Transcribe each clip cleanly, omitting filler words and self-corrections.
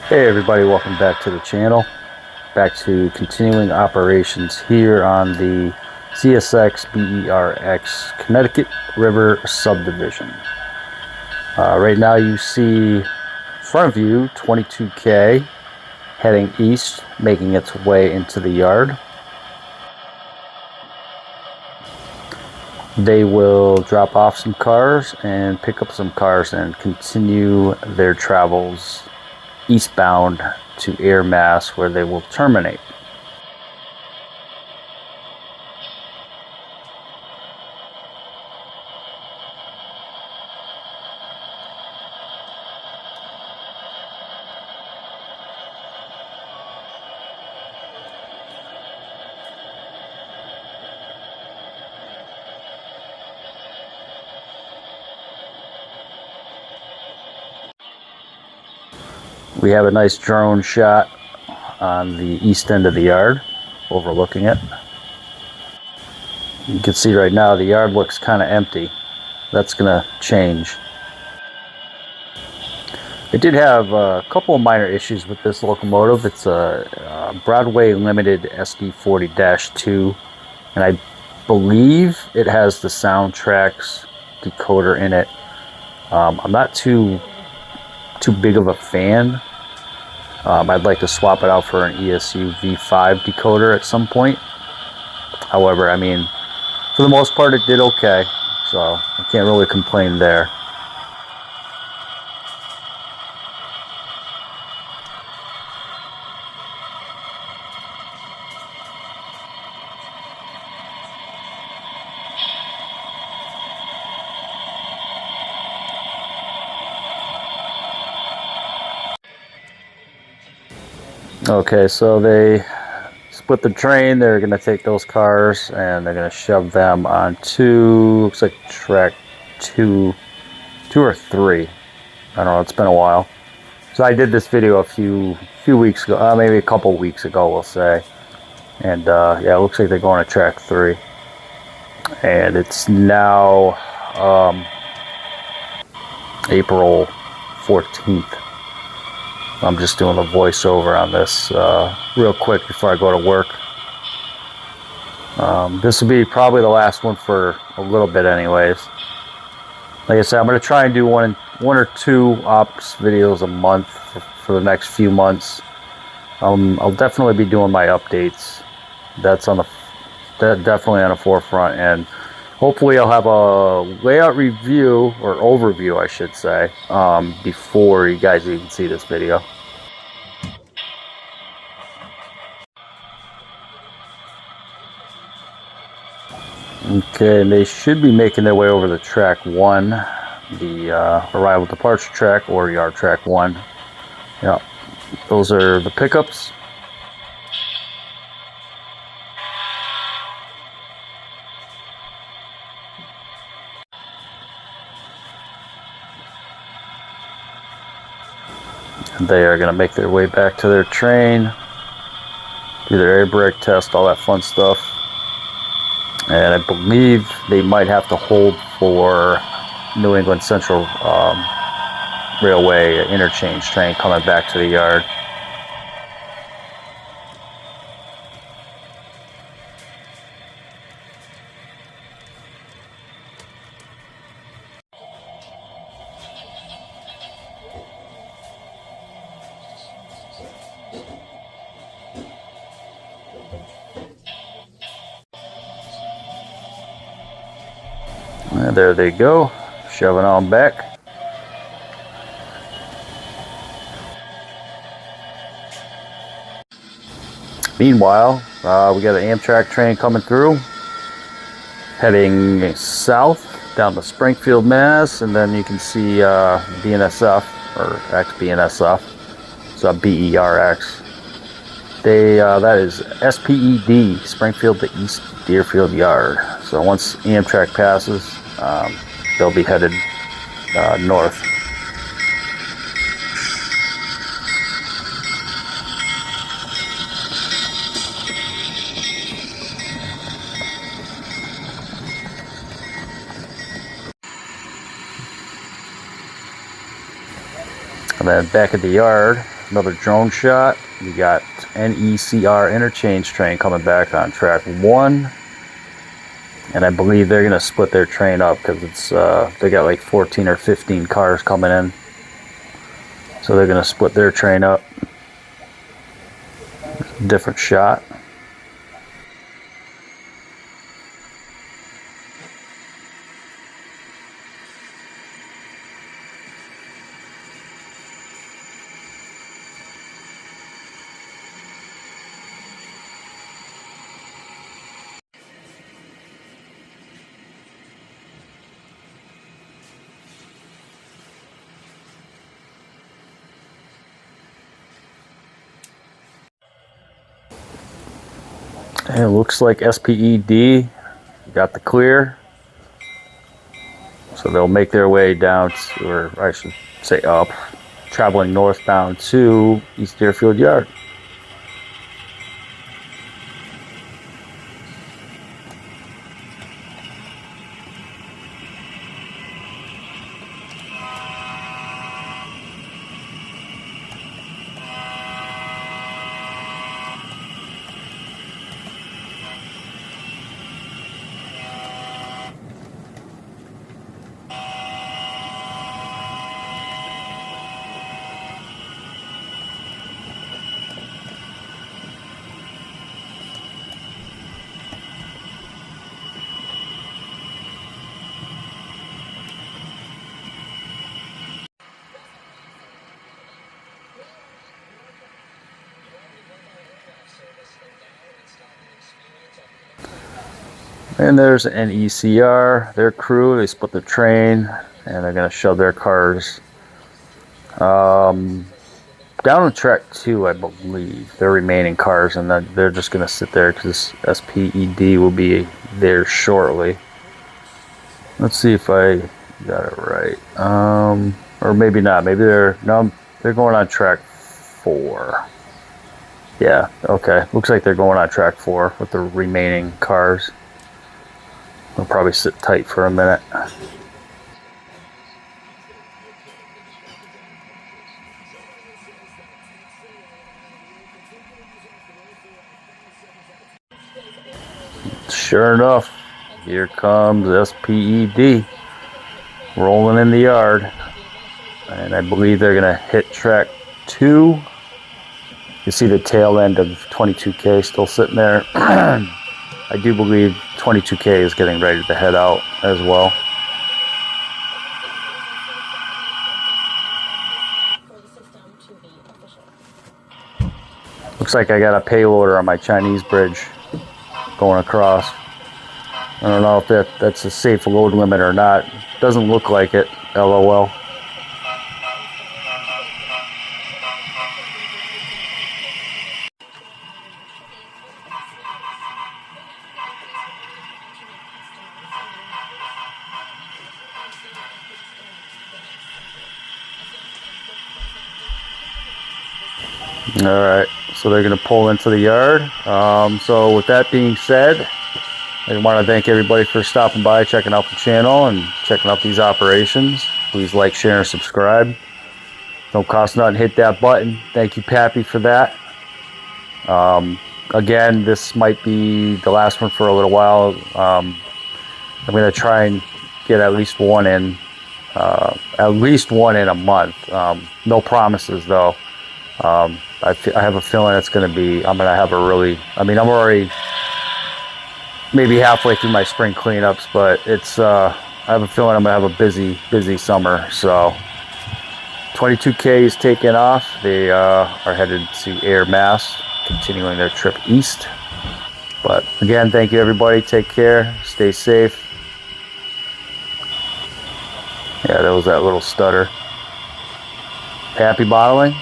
Hey everybody, welcome back to the channel. Back to continuing operations here on the CSX BERX Connecticut River Subdivision. Right now you see in front of you 22K heading east, making its way into the yard. They will drop off some cars and pick up some cars and continue their travels eastbound to Ayer Ma, where they will terminate. We have a nice drone shot on the east end of the yard, overlooking it. You can see right now the yard looks kind of empty. That's going to change. It did have a couple of minor issues with this locomotive. It's a Broadway Limited SD40-2, and I believe it has the Soundtracks decoder in it. I'm not too big of a fan. I'd like to swap it out for an ESU V5 decoder at some point. However, I mean, for the most part it did okay, so I can't really complain there. Okay, so they split the train. They're going to take those cars and they're going to shove them onto, looks like track two or three. I don't know, it's been a while. So I did this video a few weeks ago, maybe a couple weeks ago, we'll say. And yeah, it looks like they're going to track 3. And it's now April 14th. I'm just doing a voiceover on this real quick before I go to work. This will be probably the last one for a little bit anyways. Like I said, I'm going to try and do one or two ops videos a month for the next few months. I'll definitely be doing my updates. That's definitely on the forefront, and hopefully I'll have a layout review, or overview I should say, before you guys even see this video. Okay, and they should be making their way over to track 1, the arrival departure track, or yard track 1. Yeah, those are the pickups. They are going to make their way back to their train, do their air brake test, all that fun stuff. And I believe they might have to hold for New England Central Railway interchange train coming back to the yard. And there they go, shoving on back. Meanwhile, we got an Amtrak train coming through, heading south down to Springfield, Mass, and then you can see BNSF, or ex-BNSF, so BERX. That is SPED, Springfield to East Deerfield Yard. So once Amtrak passes, they'll be headed north. And then back at the yard, another drone shot. We got NECR interchange train coming back on track 1. And I believe they're going to split their train up because it's they got like 14 or 15 cars coming in. So they're going to split their train up. Different shot. And it looks like SPED got the clear. So they'll make their way down, to, or I should say up, traveling northbound to East Deerfield Yard. And there's NECR, their crew. They split the train, and they're going to shove their cars down on track 2, I believe. Their remaining cars, and then they're just going to sit there because SPED will be there shortly. Let's see if I got it right. Or maybe not. Maybe they're going on track 4. Yeah, okay. Looks like they're going on track 4 with the remaining cars. They'll probably sit tight for a minute. Sure enough, here comes SPED rolling in the yard. And I believe they're going to hit track 2. You see the tail end of 22K still sitting there. I do believe 22K is getting ready to head out as well. Looks like I got a payloader on my Chinese bridge going across. I don't know if that's a safe load limit or not. Doesn't look like it, LOL. Alright, so they're going to pull into the yard. So with that being said, I want to thank everybody for stopping by, checking out the channel, and checking out these operations. Please like, share, and subscribe. Don't cost nothing, hit that button. Thank you, Pappy, for that. Again, this might be the last one for a little while. I'm going to try and get at least one in a month. No promises, though. I have a feeling it's going to be, I'm going to have a really, I'm already maybe halfway through my spring cleanups, but it's, I have a feeling I'm going to have a busy summer. So 22K is taking off. They are headed to Ayer Ma, continuing their trip east. But again, thank you, everybody. Take care. Stay safe. Yeah, that was that little stutter. Happy bottling.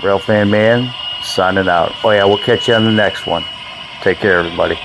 Railfan Man signing out. Oh yeah, we'll catch you on the next one. Take care, everybody.